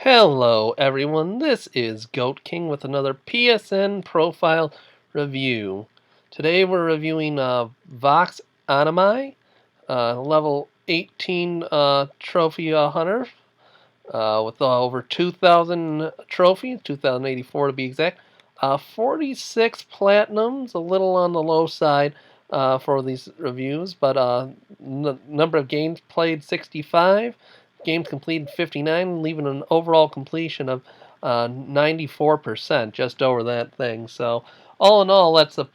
Hello everyone, this is Goat King with another PSN profile review. Today we're reviewing VoxAnimi, level 18 trophy hunter with over 2,000 trophies, 2,084 to be exact. 46 platinums, a little on the low side for these reviews, but number of games played 65. Games completed 59, leaving an overall completion of 94%, just over that thing. So, all in all, that's a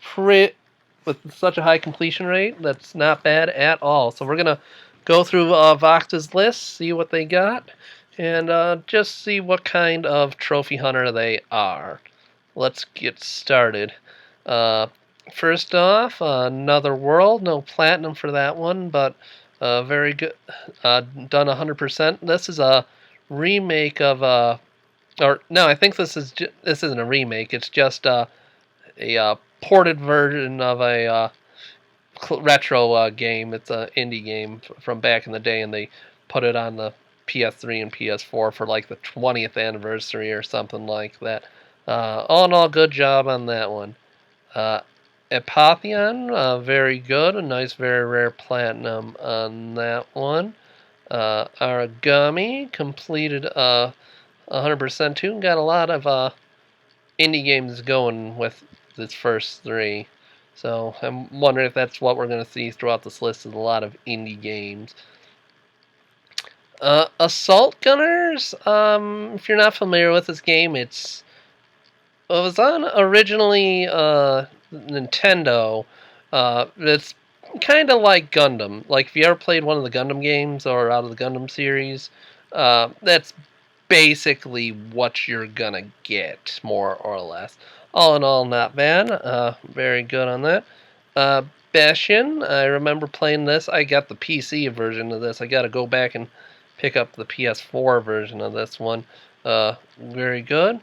with such a high completion rate, that's not bad at all. So, we're going to go through Vox's list, see what they got, and just see what kind of trophy hunter they are. Let's get started. First off, Another World, no platinum for that one, but very good, done 100%. This is a remake of or no, I think this isn't a remake. It's just a ported version of a retro game. It's an indie game from back in the day, and they put it on the PS3 and PS4 for like the 20th anniversary or something like that. All in all, good job on that one. Uh, Epotheon, very good. A nice, very rare platinum on that one. Origami completed 100% too. Got a lot of indie games going with its first three. So I'm wondering if that's what we're going to see throughout this list, is a lot of indie games. Assault Gunners, if you're not familiar with this game, it was on originally Nintendo. It's kind of like Gundam. Like if you ever played one of the Gundam games or out of the Gundam series, that's basically what you're gonna get, more or less. All in all, not bad. Very good on that. Bastion, I remember playing this. I got the PC version of this. I got to go back and pick up the PS4 version of this one. Very good.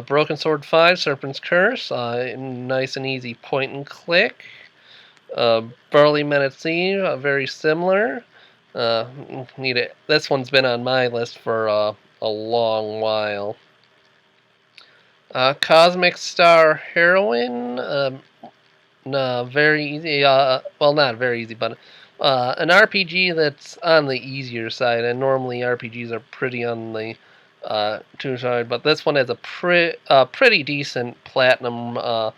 Broken Sword 5, Serpent's Curse, nice and easy point and click. Burly Men at Sea, very similar. Need it. This one's been on my list for a long while. Cosmic Star Heroine, no, very easy. Well, not very easy, but an RPG that's on the easier side. And normally RPGs are pretty on the too side, but this one has a pretty decent platinum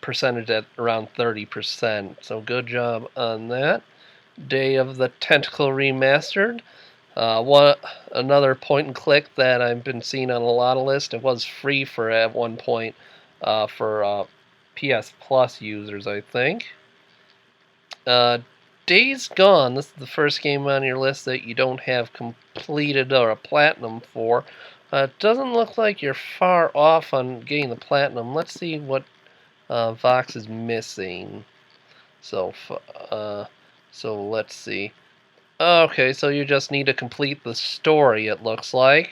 percentage at around 30%. So good job on that. Day of the Tentacle Remastered. Another point and click that I've been seeing on a lot of lists. It was free for at one point for PS Plus users, I think. Days Gone. This is the first game on your list that you don't have completed or a platinum for. It doesn't look like you're far off on getting the platinum. Let's see what Vox is missing. So let's see. Okay, so you just need to complete the story, it looks like.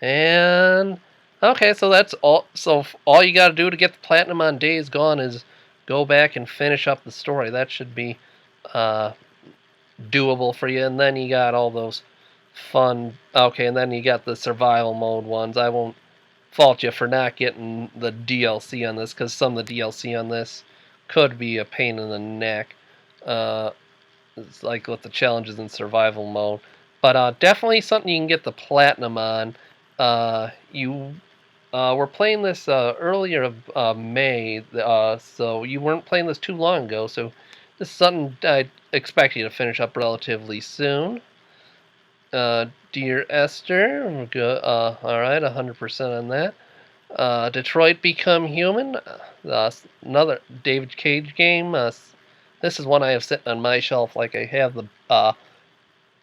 And okay, so that's all. So all you got to do to get the platinum on Days Gone is go back and finish up the story. That should be doable for you. And then you got all those fun. Okay, and then you got the survival mode ones. I won't fault you for not getting the DLC on this, because some of the DLC on this could be a pain in the neck. It's like with the challenges in survival mode. But definitely something you can get the platinum on. You were playing this earlier of May, so you weren't playing this too long ago, so this is something I expect you to finish up relatively soon. Dear Esther, good. Alright, 100% on that. Detroit Become Human, another David Cage game. This is one I have sitting on my shelf. Like, I have the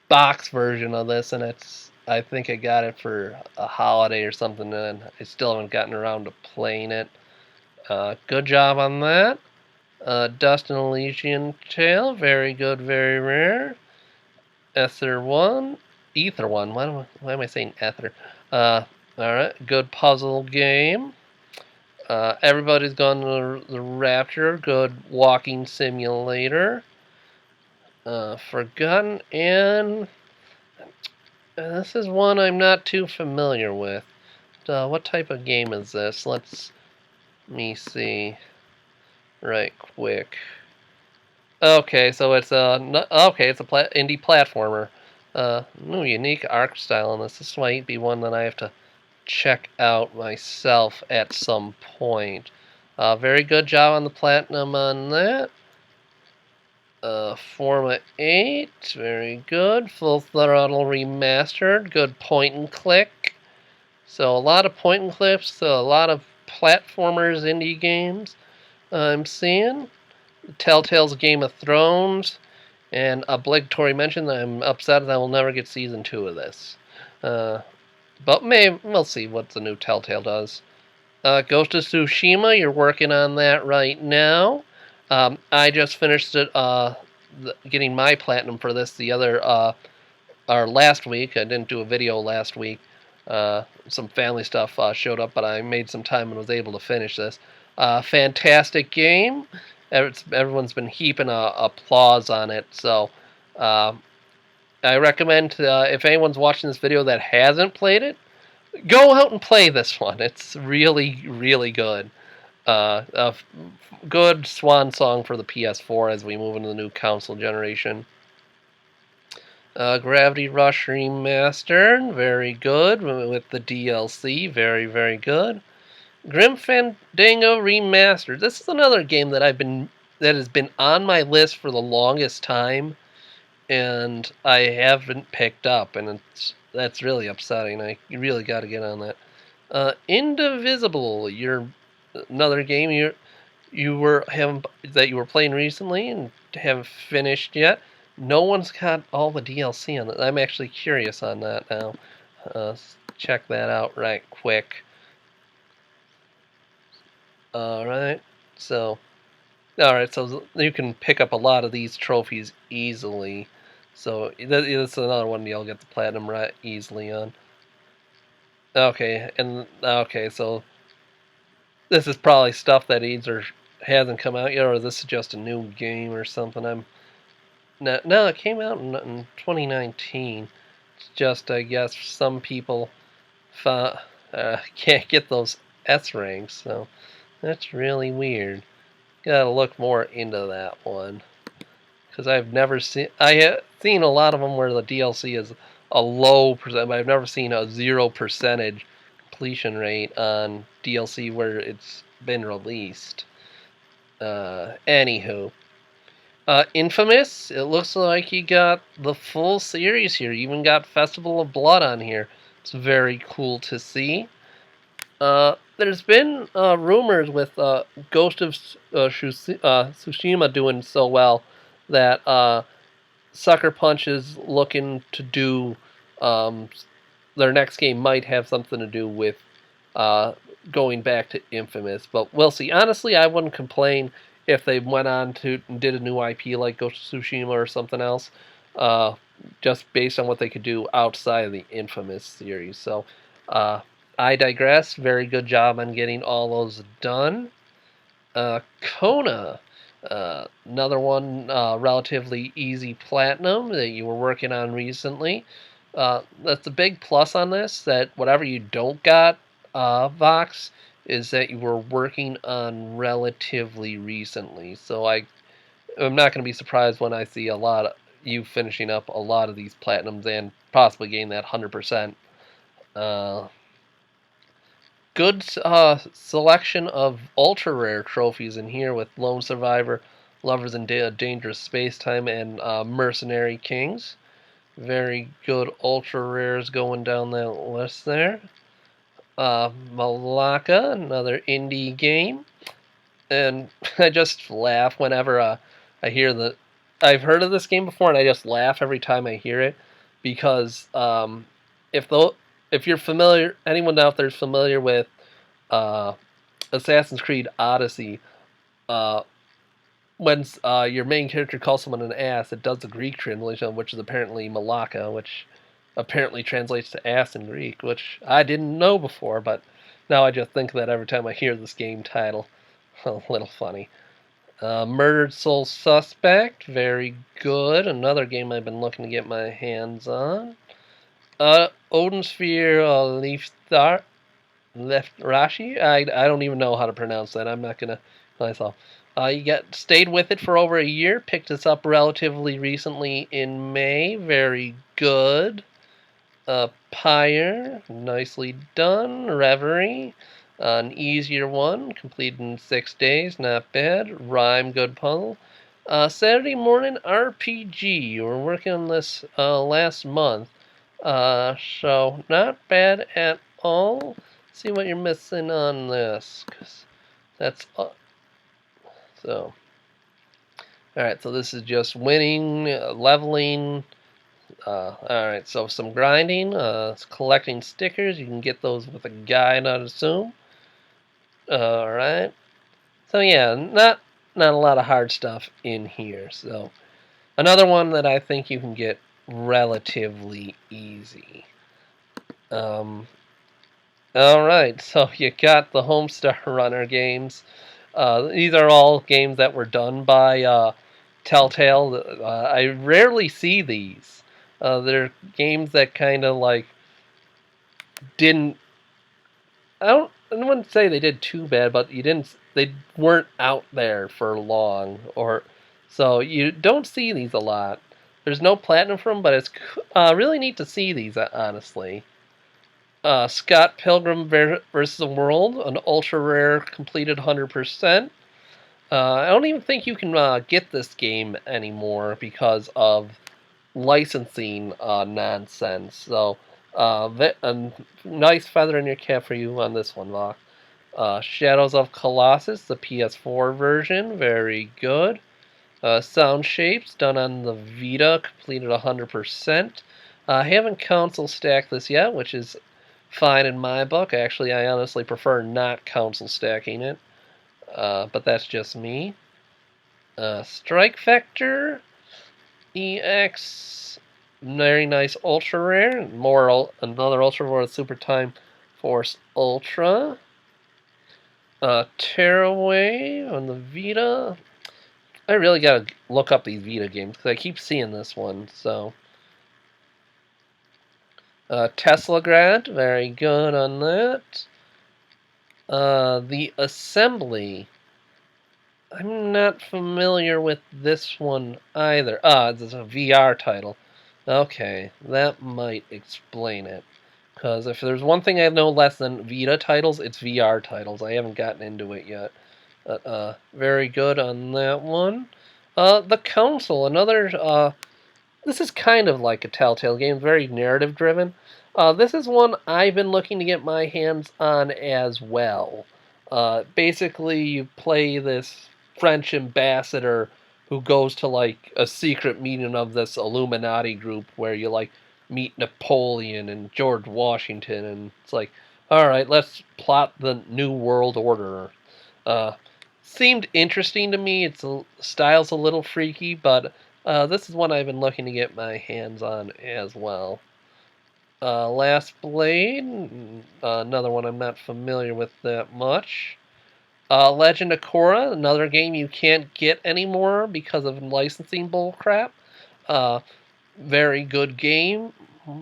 box version of this, and I think I got it for a holiday or something, and I still haven't gotten around to playing it. Good job on that. Dust and Elysian Tale, very good, very rare. Ether 1. Why am I saying Ether? Alright, good puzzle game. Everybody's Gone to the Rapture, good walking simulator. Forgotten, and This is one I'm not too familiar with. What type of game is this? Let me see. Right, quick. Okay, so it's it's a indie platformer. New unique art style in this. This might be one that I have to check out myself at some point. Very good job on the platinum on that. Forma 8, very good. Full Throttle Remastered, good point and click. So a lot of point and clicks, so a lot of platformers, indie games I'm seeing. Telltale's Game of Thrones, and obligatory mention that I'm upset that I will never get season 2 of this. But we'll see what the new Telltale does. Ghost of Tsushima, you're working on that right now. I just finished it, getting my platinum for this or last week. I didn't do a video last week. Some family stuff showed up, but I made some time and was able to finish this. Fantastic game. Everyone's been heaping applause on it, so I recommend if anyone's watching this video that hasn't played it, go out and play this one. It's really, really good. A good swan song for the PS4 as we move into the new console generation. Gravity Rush Remastered, very good with the DLC, very, very good. Grim Fandango Remastered. This is another game that that has been on my list for the longest time, and I haven't picked up, and that's really upsetting. I really got to get on that. Indivisible, you're another game you were playing recently and haven't finished yet. No one's got all the DLC on it. I'm actually curious on that now. Check that out right quick. Alright, so you can pick up a lot of these trophies easily. So that's another one you'll get the platinum right easily on. Okay, so this is probably stuff that either hasn't come out yet, or this is just a new game or something. No, it came out in 2019. It's just, I guess, some people can't get those S ranks, so that's really weird. Gotta look more into that one. Because I have seen a lot of them where the DLC is a low percent, but I've never seen a 0% completion rate on DLC where it's been released. Anywho. Infamous, it looks like you got the full series here. You even got Festival of Blood on here. It's very cool to see. There's been rumors with Ghost of Tsushima doing so well that Sucker Punch is looking to do their next game might have something to do with going back to Infamous, but we'll see. Honestly, I wouldn't complain if they went on to did a new IP like Ghost of Tsushima or something else, just based on what they could do outside of the Infamous series. So, I digress. Very good job on getting all those done. Kona, another one relatively easy platinum that you were working on recently. That's the big plus on this, that whatever you don't got, Vox, is that you were working on relatively recently. So I'm not going to be surprised when I see a lot of you finishing up a lot of these platinums and possibly getting that 100%. Good selection of ultra rare trophies in here with Lone Survivor, Lovers in Dangerous Space Time, and Mercenary Kings. Very good ultra rares going down that list there. Malacca, another indie game. And I just laugh whenever I hear I've heard of this game before, and I just laugh every time I hear it, because if you're familiar, anyone out there is familiar with Assassin's Creed Odyssey, when your main character calls someone an ass, it does the Greek translation, which is apparently Malacca, which apparently translates to ass in Greek, which I didn't know before, but now I just think of that every time I hear this game title. A little funny. Murdered Soul Suspect, very good. Another game I've been looking to get my hands on. Odin Sphere Leaf Star Left Rashi. I don't even know how to pronounce that. I'm not gonna myself. You got stayed with it for over a year. Picked this up relatively recently in May. Very good. Pyre, nicely done. Reverie, an easier one, completed in 6 days, not bad. Rhyme, good puzzle. Saturday morning RPG. You were working on this last month, so not bad at all. See what you're missing on this, 'cause that's so. All right, so this is just winning, leveling. Alright, so some grinding, collecting stickers. You can get those with a guide, I'd assume. Alright. So yeah, not a lot of hard stuff in here. So another one that I think you can get relatively easy. Alright, so you got the Homestar Runner games. These are all games that were done by Telltale. I rarely see these. They're games that kind of like didn't. I wouldn't say they did too bad, but you didn't. They weren't out there for long, or so you don't see these a lot. There's no platinum for them, but it's really neat to see these. Honestly, Scott Pilgrim versus the World, an ultra rare, completed 100%. I don't even think you can get this game anymore because of licensing nonsense. So, a nice feather in your cap for you on this one, Vox. Shadows of Colossus, the PS4 version, very good. Sound Shapes, done on the Vita, completed 100%. I haven't console stacked this yet, which is fine in my book. Actually, I honestly prefer not console stacking it, but that's just me. Strike Factor, EX, very nice ultra rare. Another ultra rare, Super Time Force Ultra. Tearaway on the Vita. I really gotta look up these Vita games because I keep seeing this one. So, Tesla Grad, very good on that. The Assembly. I'm not familiar with this one either. It's a VR title. Okay, that might explain it. Because if there's one thing I know less than Vita titles, it's VR titles. I haven't gotten into it yet. Very good on that one. The Council, another. This is kind of like a Telltale game, very narrative driven. This is one I've been looking to get my hands on as well. Basically, you play this French ambassador who goes to like a secret meeting of this Illuminati group where you like meet Napoleon and George Washington, and it's like, all right, let's plot the new world order. Uh, Seemed interesting to me. Style's a little freaky, but this is one I've been looking to get my hands on as well. Last Blade, another one I'm not familiar with that much. Legend of Korra, another game you can't get anymore because of licensing bullcrap. Uh, Very good game.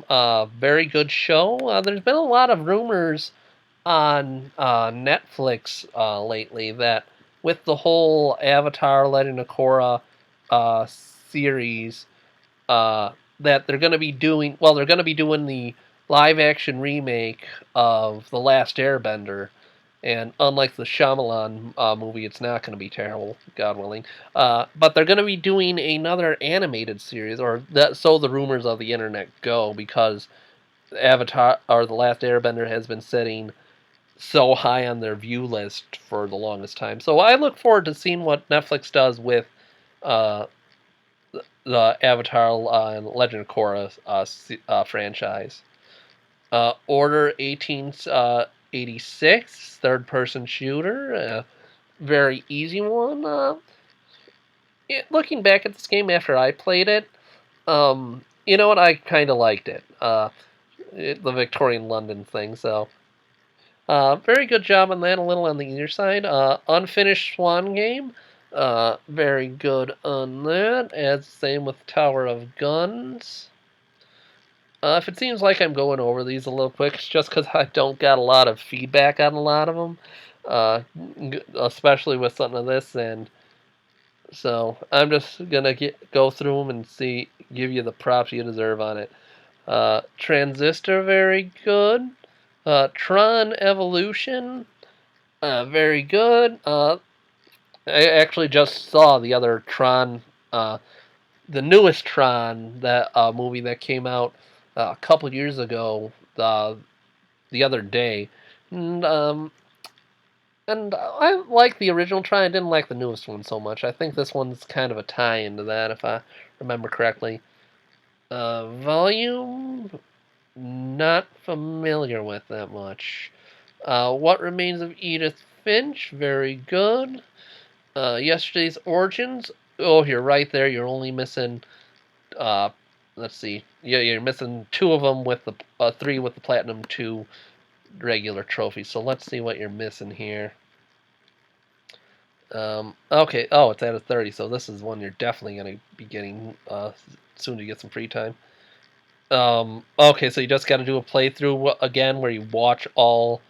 Very good show. There's been a lot of rumors on Netflix lately that with the whole Avatar Legend of Korra series, uh, that they're going to be doing. Well, they're going to be doing the live action remake of The Last Airbender. And unlike the Shyamalan movie, it's not going to be terrible, God willing. But they're going to be doing another animated series, or that, so the rumors of the internet go, because Avatar or The Last Airbender has been sitting so high on their view list for the longest time. So I look forward to seeing what Netflix does with uh, the Avatar and Legend of Korra franchise. Order 1886, third-person shooter, very easy one. Looking back at this game after I played it, you know what? I kind of liked it. The Victorian London thing. So, very good job on that. A little on the easier side. Unfinished Swan game. Very good on that. As same with Tower of Guns. If it seems like I'm going over these a little quick, it's just because I don't got a lot of feedback on a lot of them, especially with something of this, and so I'm just gonna go through them and give you the props you deserve on it. Transistor, very good. Tron Evolution, very good. I actually just saw the other Tron, the newest Tron, that movie that came out a couple years ago, the other day, and I like the original Tron. I didn't like the newest one so much. I think this one's kind of a tie into that, if I remember correctly. Volume, not familiar with that much. What Remains of Edith Finch, very good. Yesterday's Origins. Oh, you're right there. You're only missing. Uh, let's see. Yeah, you're missing two of them with the three with the platinum, two regular trophies. So let's see what you're missing here. Okay. Oh, it's at a 30. So this is one you're definitely gonna be getting soon to get some free time. Okay, so you just got to do a playthrough again where you watch all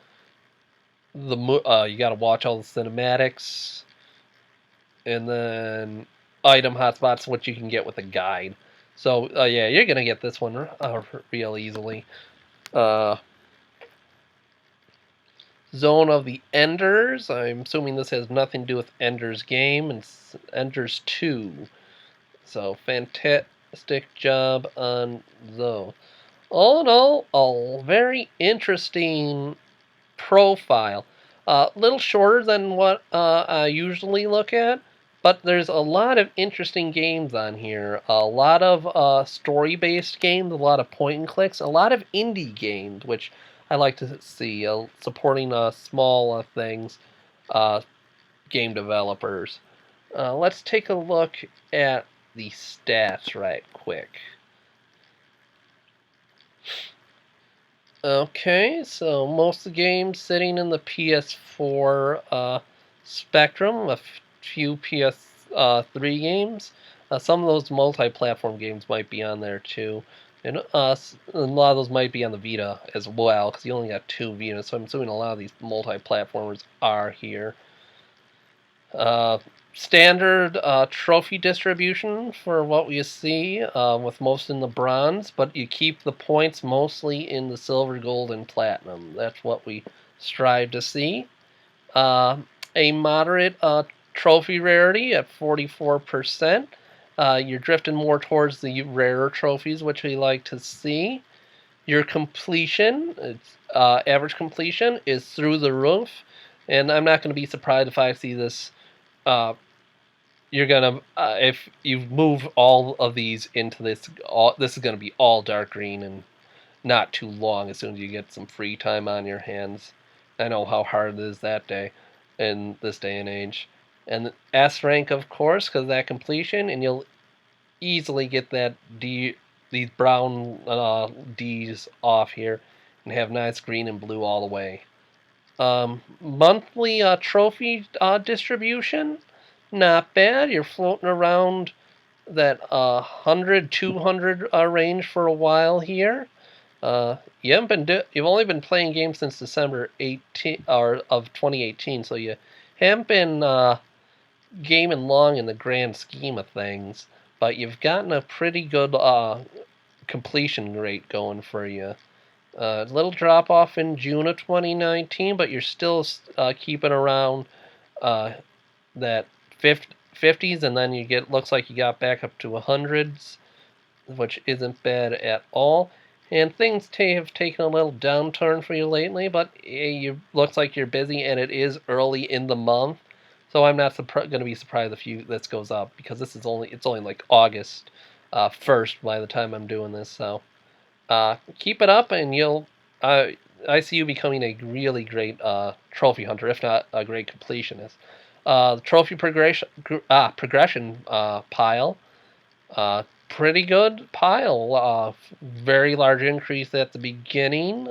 you got to watch all the cinematics, and then item hotspots, which you can get with a guide. So yeah, you're gonna get this one real easily. Uh, Zone of the Enders. I'm assuming this has nothing to do with Ender's Game and Ender's 2. So fantastic job on those. All in all, a very interesting profile. A little shorter than what I usually look at, but there's a lot of interesting games on here. A lot of story-based games, a lot of point and clicks, a lot of indie games, which I like to see, supporting small things, uh, game developers. Let's take a look at the stats right quick. Okay, so most of the games sitting in the PS4 spectrum, a few PS3 games. Some of those multi-platform games might be on there too. And a lot of those might be on the Vita as well, because you only got two Vitas, so I'm assuming a lot of these multi-platformers are here. Standard trophy distribution for what we see, with most in the bronze, but you keep the points mostly in the silver, gold, and platinum. That's what we strive to see. A moderate trophy rarity at 44%. You're drifting more towards the rarer trophies, which we like to see. Your completion, average completion, is through the roof, and I'm not going to be surprised if I see this. You're gonna if you move all of these into this, this is gonna be all dark green and not too long. As soon as you get some free time on your hands, I know how hard it is that day, in this day and age. And S rank, of course, because of that completion, and you'll easily get that these brown D's off here, and have nice green and blue all the way. Monthly trophy distribution, not bad. You're floating around that 100, 200 range for a while here. You've only been playing games since December 18 or of 2018, so you haven't been gaming long in the grand scheme of things. But you've gotten a pretty good completion rate going for you. A little drop off in June of 2019, but you're still keeping around that 50s, and then looks like you got back up to hundreds, which isn't bad at all. And things have taken a little downturn for you lately, but you looks like you're busy, and it is early in the month, so I'm not going to be surprised if this goes up, because it's only like August 1st by the time I'm doing this. So keep it up, and I see you becoming a really great trophy hunter, if not a great completionist. The trophy progression pile, pretty good pile. Very large increase at the beginning,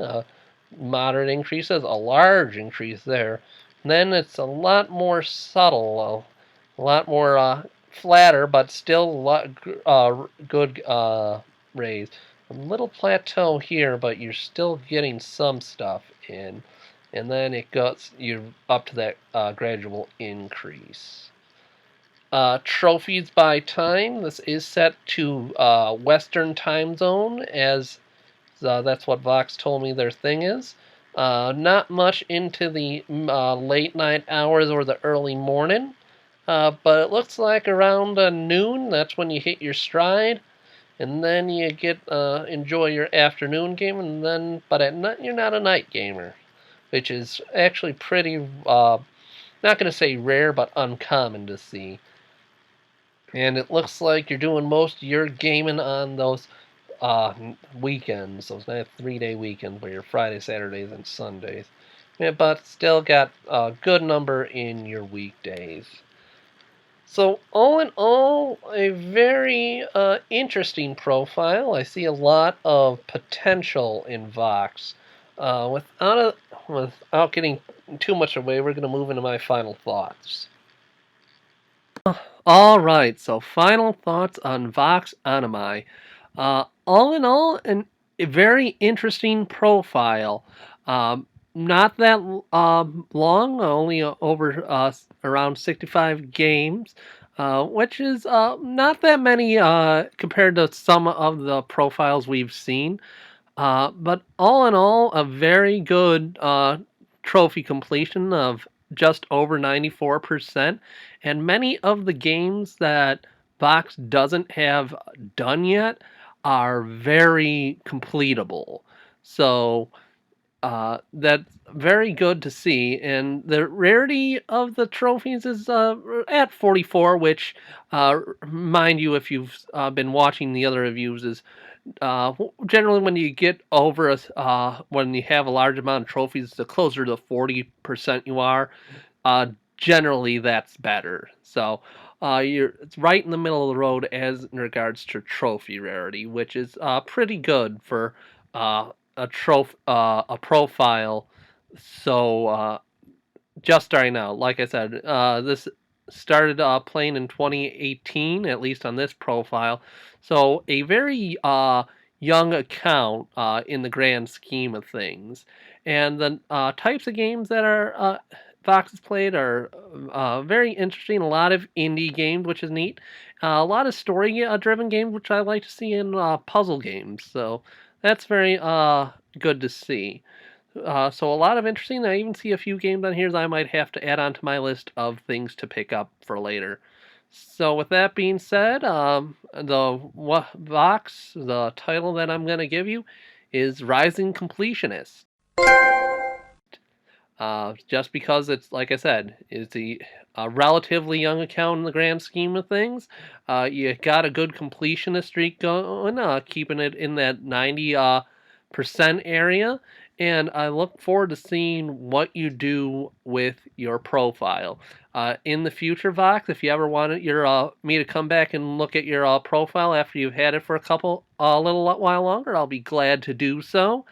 moderate increases, a large increase there. And then it's a lot more subtle, a lot more flatter, but still a lot good raise. a little plateau here, but you're still getting some stuff in. And then you're up to that gradual increase. Trophies by time. This is set to Western time zone, as that's what Vox told me their thing is. Not much into the late night hours or the early morning, but it looks like around noon, that's when you hit your stride, and then you get enjoy your afternoon game, and then but at night you're not a night gamer, which is actually pretty not going to say rare, but uncommon to see. And it looks like you're doing most of your gaming on those weekends, those nice 3-day weekends where you're Fridays, Saturdays, and Sundays. Yeah, but still got a good number in your weekdays. So all in all, a very interesting profile. I see a lot of potential in Vox. Without getting too much away, we're going to move into my final thoughts. All right, so final thoughts on VoxAnimi. All in all, a very interesting profile. Not that long, only over around 65 games, which is not that many compared to some of the profiles we've seen. But all in all, a very good trophy completion of just over 94%. And many of the games that Vox doesn't have done yet are very completable. So that's very good to see. And the rarity of the trophies is at 44, which, mind you, if you've been watching the other reviews, is generally when you get over when you have a large amount of trophies, the closer to 40% you are, generally that's better. So it's right in the middle of the road as in regards to trophy rarity, which is pretty good for a profile. So just starting out, like I said, this started playing in 2018, at least on this profile. So a very young account in the grand scheme of things. And the types of games that are Vox has played are very interesting. A lot of indie games, which is neat. A lot of story-driven games, which I like to see in puzzle games. So that's very good to see. So a lot of interesting. I even see a few games on here that I might have to add onto my list of things to pick up for later. So with that being said, the title that I'm going to give you is Rising Completionist. Just because it's, like I said, it's a relatively young account in the grand scheme of things. You got a good completionist streak going, keeping it in that 90% area. And I look forward to seeing what you do with your profile. In the future, Vox, if you ever want me to come back and look at your profile after you've had it for a little while longer, I'll be glad to do so.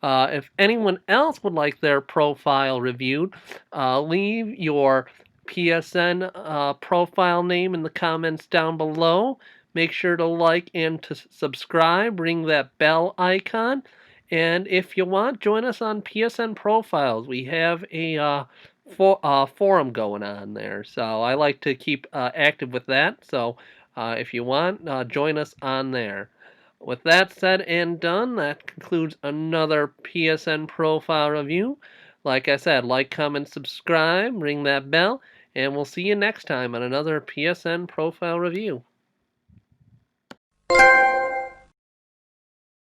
If anyone else would like their profile reviewed, leave your PSN profile name in the comments down below. Make sure to like and to subscribe. Ring that bell icon. And if you want, join us on PSN Profiles. We have a forum going on there. So I like to keep active with that. So if you want, join us on there. With that said and done, that concludes another PSN profile review. Like I said, like, comment, subscribe, ring that bell, and we'll see you next time on another PSN profile review.